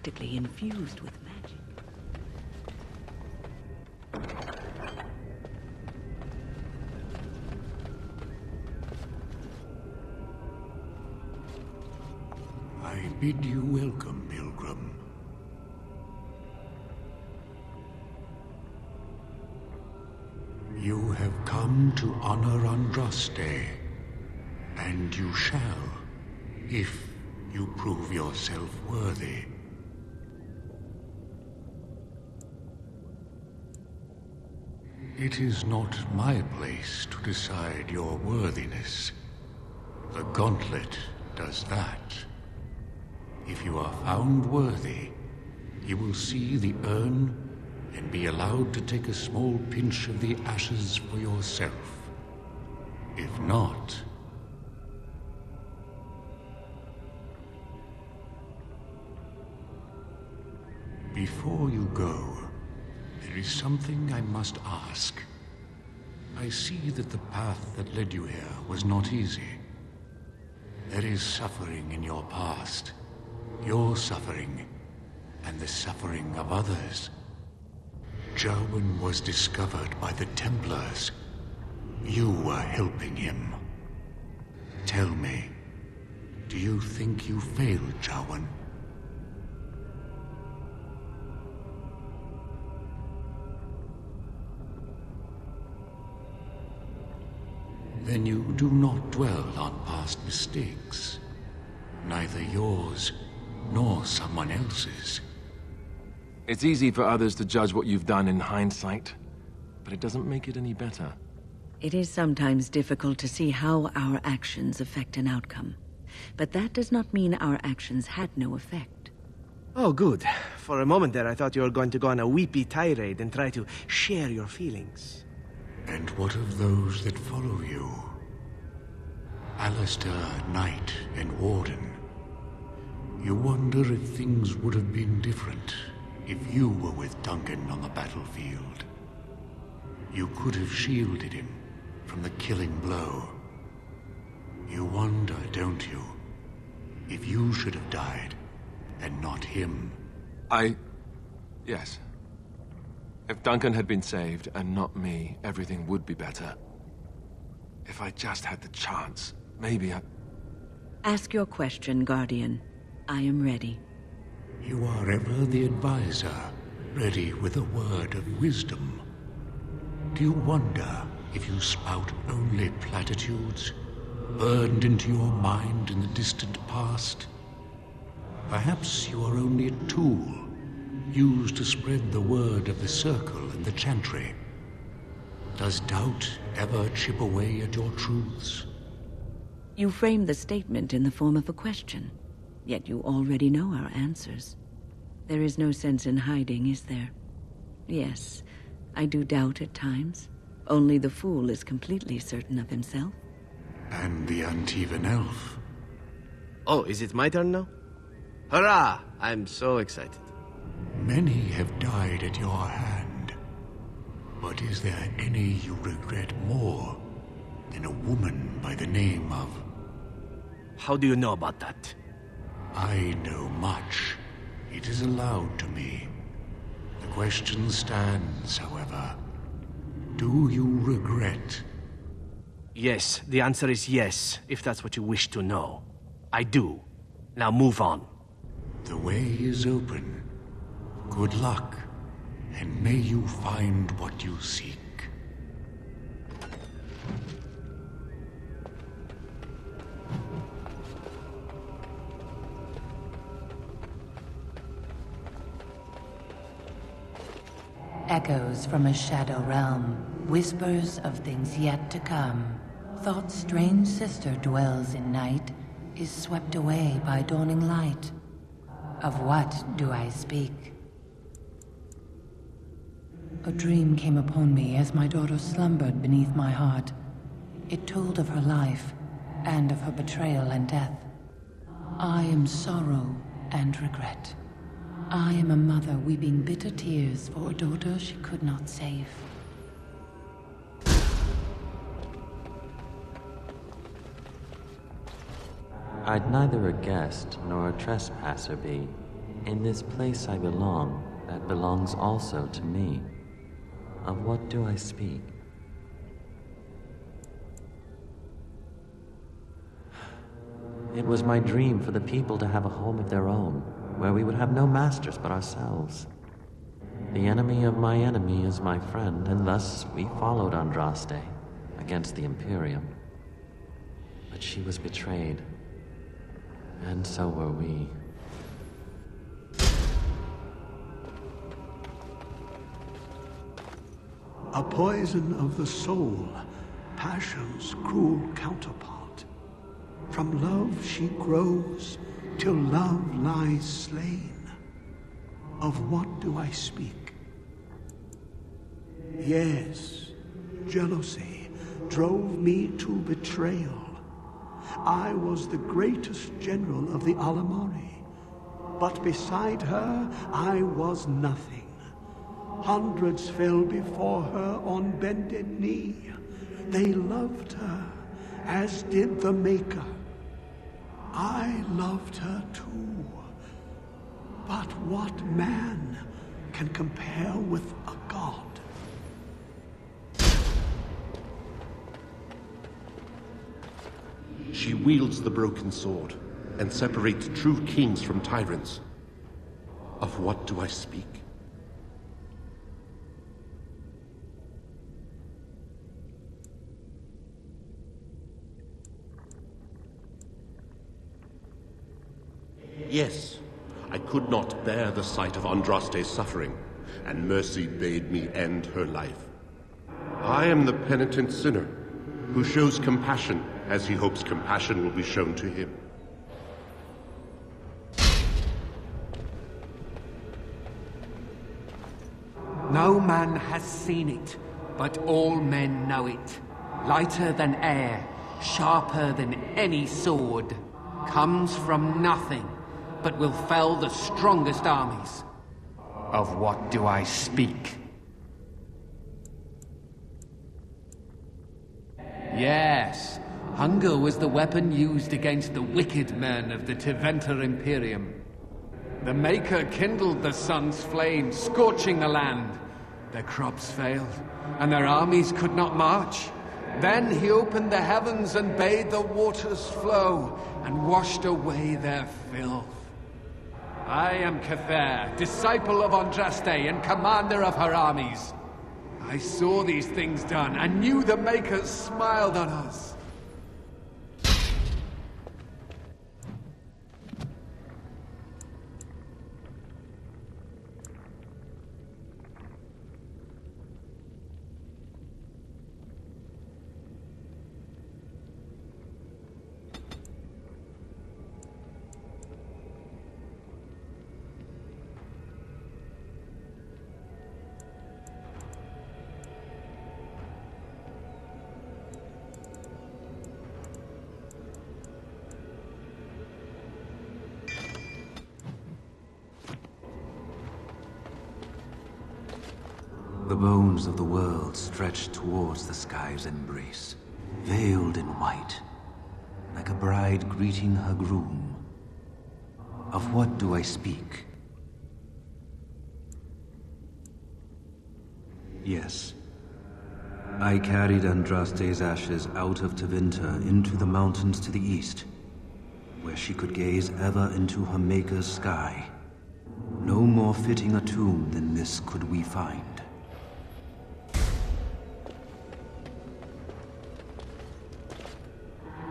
practically infused with magic. I bid you welcome, pilgrim. You have come to honor Andraste, and you shall, if you prove yourself worthy. It is not my place to decide your worthiness. The Gauntlet does that. If you are found worthy, you will see the urn and be allowed to take a small pinch of the ashes for yourself. If not... Before you go, there is something I must ask. I see that the path that led you here was not easy. There is suffering in your past. Your suffering, and the suffering of others. Jarwin was discovered by the Templars. You were helping him. Tell me, do you think you failed Jarwin? Then you do not dwell on past mistakes. Neither yours nor someone else's. It's easy for others to judge what you've done in hindsight, but it doesn't make it any better. It is sometimes difficult to see how our actions affect an outcome. But that does not mean our actions had no effect. Oh, good. For a moment there, I thought you were going to go on a weepy tirade and try to share your feelings. And what of those that follow you? Alistair, Knight, and Warden. You wonder if things would have been different if you were with Duncan on the battlefield. You could have shielded him from the killing blow. You wonder, don't you, if you should have died and not him? Yes. If Duncan had been saved and not me, everything would be better. If I just had the chance, maybe I... Ask your question, Guardian. I am ready. You are ever the advisor, ready with a word of wisdom. Do you wonder if you spout only platitudes, burned into your mind in the distant past? Perhaps you are only a tool, used to spread the word of the Circle and the Chantry. Does doubt ever chip away at your truths? You frame the statement in the form of a question. Yet you already know our answers. There is no sense in hiding, is there? Yes, I do doubt at times. Only the fool is completely certain of himself. And the Antivan elf. Oh, is it my turn now? Hurrah! I'm so excited. Many have died at your hand. But is there any you regret more than a woman by the name of... How do you know about that? I know much. It is allowed to me. The question stands, however. Do you regret? Yes, the answer is yes, if that's what you wish to know. I do. Now move on. The way is open. Good luck, and may you find what you seek. Echoes from a shadow realm, whispers of things yet to come. Thought's strange sister dwells in night, is swept away by dawning light. Of what do I speak? A dream came upon me as my daughter slumbered beneath my heart. It told of her life, and of her betrayal and death. I am sorrow and regret. I am a mother weeping bitter tears for a daughter she could not save. I'd neither a guest nor a trespasser be, In this place I belong, that belongs also to me. Of what do I speak? It was my dream for the people to have a home of their own, where we would have no masters but ourselves. The enemy of my enemy is my friend, and thus we followed Andraste against the Imperium. But she was betrayed, and so were we. A poison of the soul, passion's cruel counterpart. From love she grows, till love lies slain. Of what do I speak? Yes, jealousy drove me to betrayal. I was the greatest general of the Alamari, but beside her I was nothing. Hundreds fell before her on bended knee. They loved her, as did the Maker. I loved her too. But what man can compare with a god? She wields the broken sword and separates true kings from tyrants. Of what do I speak? Yes, I could not bear the sight of Andraste's suffering, and mercy bade me end her life. I am the penitent sinner, who shows compassion as he hopes compassion will be shown to him. No man has seen it, but all men know it. Lighter than air, sharper than any sword, comes from nothing, but will fell the strongest armies. Of what do I speak? Yes, hunger was the weapon used against the wicked men of the Tevinter Imperium. The Maker kindled the sun's flame, scorching the land. Their crops failed, and their armies could not march. Then he opened the heavens and bade the waters flow, and washed away their filth. I am Cathair, disciple of Andraste and commander of her armies. I saw these things done, and knew the Makers smiled on us. The bones of the world stretched towards the sky's embrace, veiled in white, like a bride greeting her groom. Of what do I speak? Yes. I carried Andraste's ashes out of Tevinter into the mountains to the east, where she could gaze ever into her Maker's sky. No more fitting a tomb than this could we find.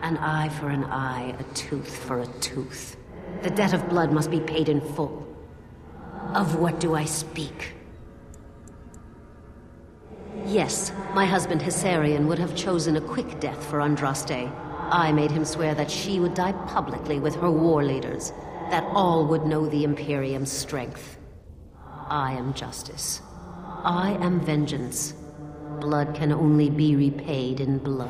An eye for an eye, a tooth for a tooth. The debt of blood must be paid in full. Of what do I speak? Yes, my husband Hessarian would have chosen a quick death for Andraste. I made him swear that she would die publicly with her war leaders, that all would know the Imperium's strength. I am justice. I am vengeance. Blood can only be repaid in blood.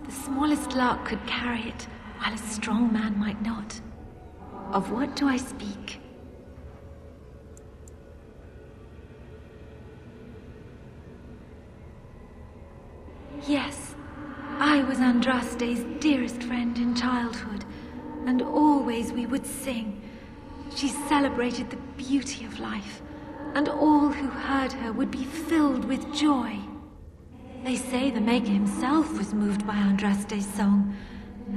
The smallest lark could carry it, while a strong man might not. Of what do I speak? Yes, I was Andraste's dearest friend in childhood, and always we would sing. She celebrated the beauty of life, and all who heard her would be filled with joy. They say the Maker himself was moved by Andraste's song,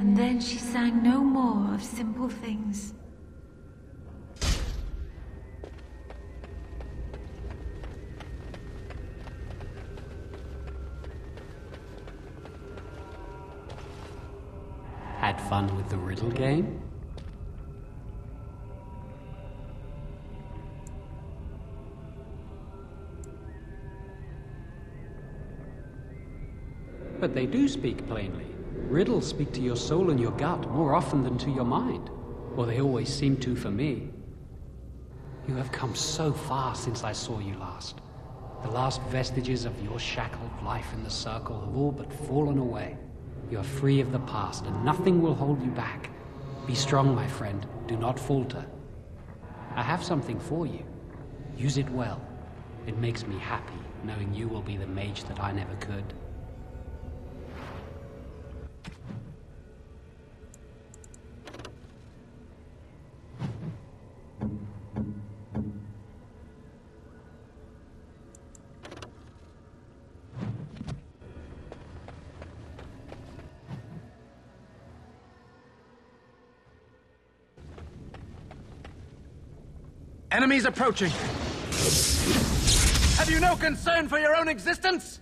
and then she sang no more of simple things. Had fun with the riddle game? But they do speak plainly. Riddles speak to your soul and your gut more often than to your mind. Or they always seem to for me. You have come so far since I saw you last. The last vestiges of your shackled life in the circle have all but fallen away. You are free of the past, and nothing will hold you back. Be strong, my friend. Do not falter. I have something for you. Use it well. It makes me happy, knowing you will be the mage that I never could. Enemies approaching! Have you no concern for your own existence?